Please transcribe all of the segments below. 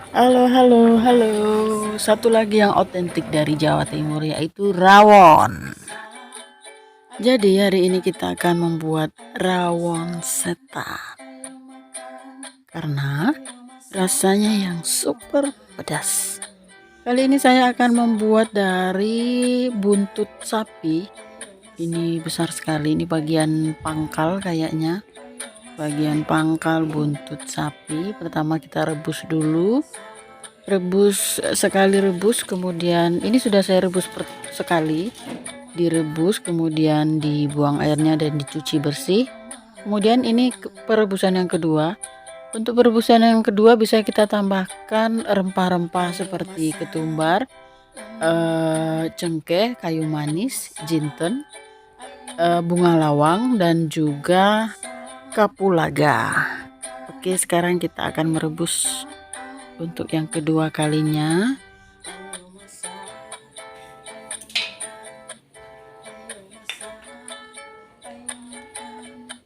Halo, halo, halo. Satu lagi yang otentik dari Jawa Timur yaitu rawon. Jadi hari ini kita akan membuat rawon setan karena rasanya yang super pedas. Kali ini saya akan membuat dari buntut sapi. Ini besar sekali, ini bagian pangkal kayaknya. Bagian pangkal buntut sapi. Pertama kita rebus dulu. Sekali rebus, kemudian ini sudah saya rebus sekali, direbus kemudian dibuang airnya dan dicuci bersih. Kemudian ini perebusan yang kedua. Untuk perebusan yang kedua bisa kita tambahkan rempah-rempah seperti ketumbar, cengkeh, kayu manis, jinten, bunga lawang, dan juga kapulaga. Oke, sekarang kita akan merebus untuk yang kedua kalinya.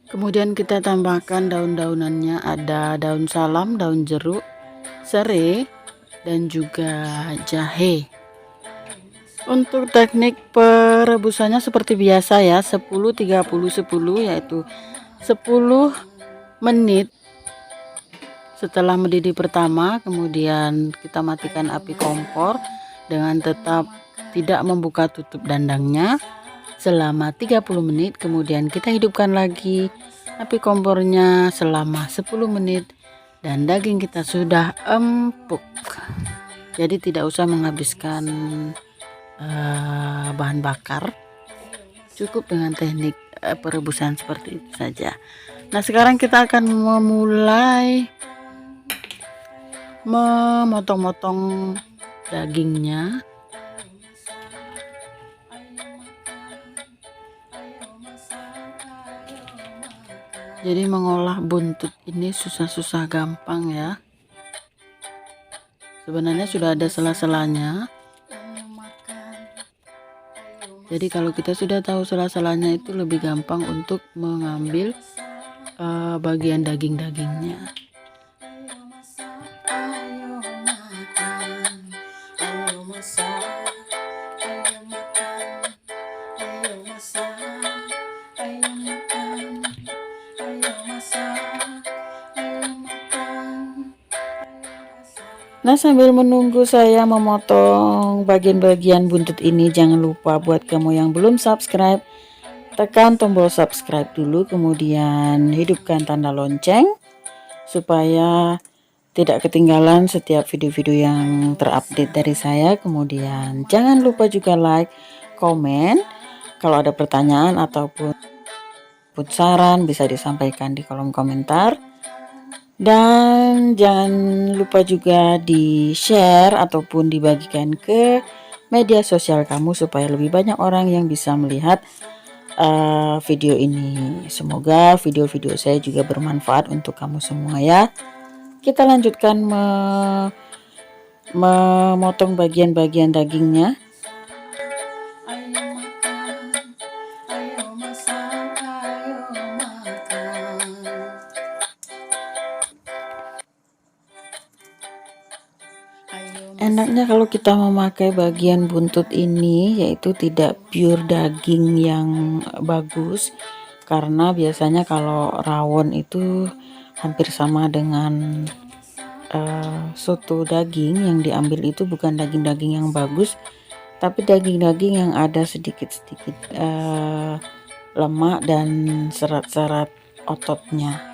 Kemudian kita tambahkan daun-daunannya, ada daun salam, daun jeruk, serai, dan juga jahe. Untuk teknik perebusannya seperti biasa ya, 10 30 10, yaitu 10 menit setelah mendidih pertama, kemudian kita matikan api kompor dengan tetap tidak membuka tutup dandangnya selama 30 menit. Kemudian kita hidupkan lagi api kompornya selama 10 menit dan daging kita sudah empuk. Jadi tidak usah menghabiskan bahan bakar, cukup dengan teknik perebusan seperti itu saja. Nah, sekarang kita akan memulai memotong-motong dagingnya. Jadi mengolah buntut ini susah-susah gampang ya. Sebenarnya sudah ada sela-selanya. Jadi kalau kita sudah tahu sela-selanya itu lebih gampang untuk mengambil bagian daging-dagingnya. Nah, sambil menunggu saya memotong bagian-bagian buntut ini, jangan lupa buat kamu yang belum subscribe, tekan tombol subscribe dulu, kemudian hidupkan tanda lonceng supaya tidak ketinggalan setiap video-video yang terupdate dari saya. Kemudian jangan lupa juga like, komen. Kalau ada pertanyaan ataupun saran bisa disampaikan di kolom komentar. Dan jangan lupa juga di-share ataupun dibagikan ke media sosial kamu supaya lebih banyak orang yang bisa melihat video ini. Semoga video-video saya juga bermanfaat untuk kamu semua ya. Kita lanjutkan memotong bagian-bagian dagingnya. Enaknya kalau kita memakai bagian buntut ini, yaitu tidak pure daging yang bagus, karena biasanya kalau rawon itu hampir sama dengan soto daging, yang diambil itu bukan daging-daging yang bagus, tapi daging-daging yang ada sedikit-sedikit lemak dan serat-serat ototnya.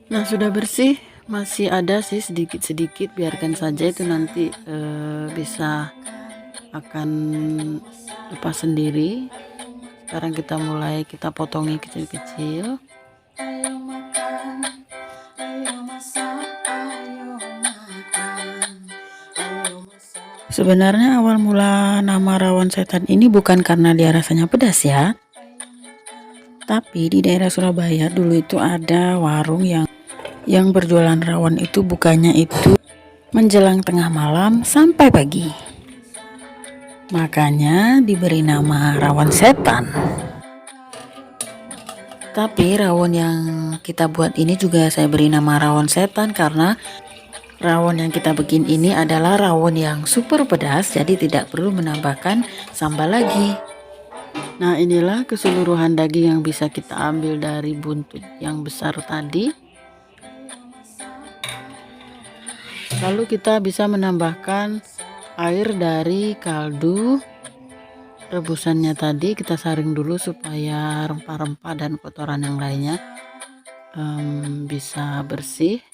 Nah, sudah bersih, masih ada sih sedikit-sedikit, biarkan saja itu nanti bisa akan lepas sendiri. Sekarang kita potongi kecil-kecil. Sebenarnya awal mula nama rawon setan ini bukan karena dia rasanya pedas ya, tapi di daerah Surabaya dulu itu ada warung yang berjualan rawon itu, bukannya itu menjelang tengah malam sampai pagi. Makanya diberi nama rawon setan. Tapi rawon yang kita buat ini juga saya beri nama rawon setan karena rawon yang kita bikin ini adalah rawon yang super pedas, jadi tidak perlu menambahkan sambal lagi. Nah, inilah keseluruhan daging yang bisa kita ambil dari buntut yang besar tadi. Lalu kita bisa menambahkan air dari kaldu rebusannya tadi. Kita saring dulu supaya rempah-rempah dan kotoran yang lainnya bisa bersih.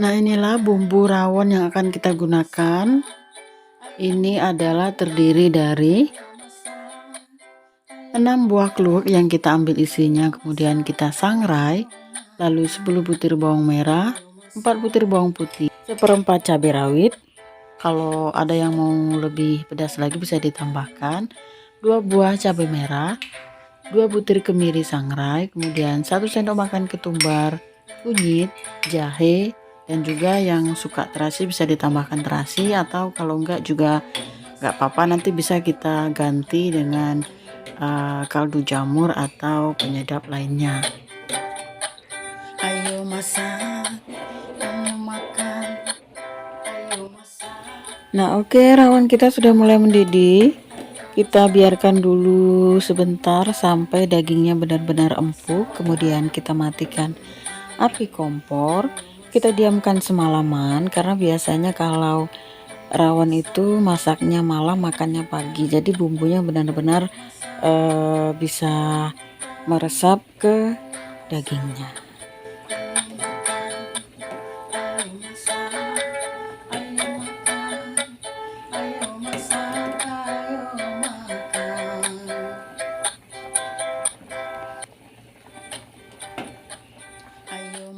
Nah, inilah bumbu rawon yang akan kita gunakan. Ini adalah terdiri dari 6 buah kluwek yang kita ambil isinya, kemudian kita sangrai, lalu 10 butir bawang merah, 4 butir bawang putih, seperempat cabai rawit. Kalau ada yang mau lebih pedas lagi bisa ditambahkan 2 buah cabai merah, 2 butir kemiri sangrai, kemudian 1 sendok makan ketumbar, kunyit, jahe, dan juga yang suka terasi bisa ditambahkan terasi, atau kalau enggak juga enggak apa-apa, nanti bisa kita ganti dengan kaldu jamur atau penyedap lainnya. Ayo masak, ayo makan, ayo masak. Nah, oke, rawon kita sudah mulai mendidih. Kita biarkan dulu sebentar sampai dagingnya benar-benar empuk, kemudian kita matikan api kompor. Kita diamkan semalaman karena biasanya kalau rawon itu masaknya malam makannya pagi, jadi bumbunya benar-benar bisa meresap ke dagingnya.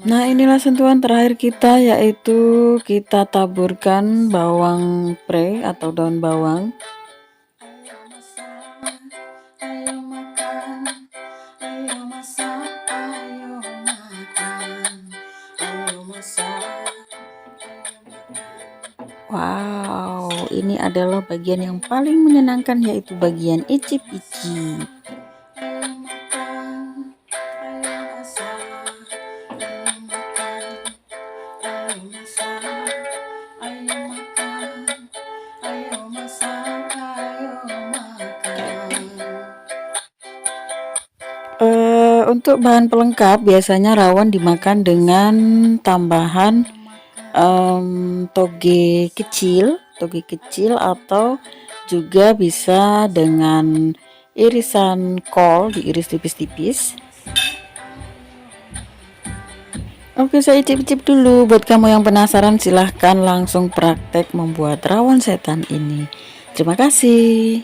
Nah, inilah sentuhan terakhir kita, yaitu kita taburkan bawang pre atau daun bawang. Wow, ini adalah bagian yang paling menyenangkan, yaitu bagian icip-icip. Untuk bahan pelengkap biasanya rawon dimakan dengan tambahan toge kecil atau juga bisa dengan irisan kol diiris tipis-tipis. Oke, saya icip-icip dulu. Buat kamu yang penasaran, silahkan langsung praktek membuat rawon setan ini. Terima kasih.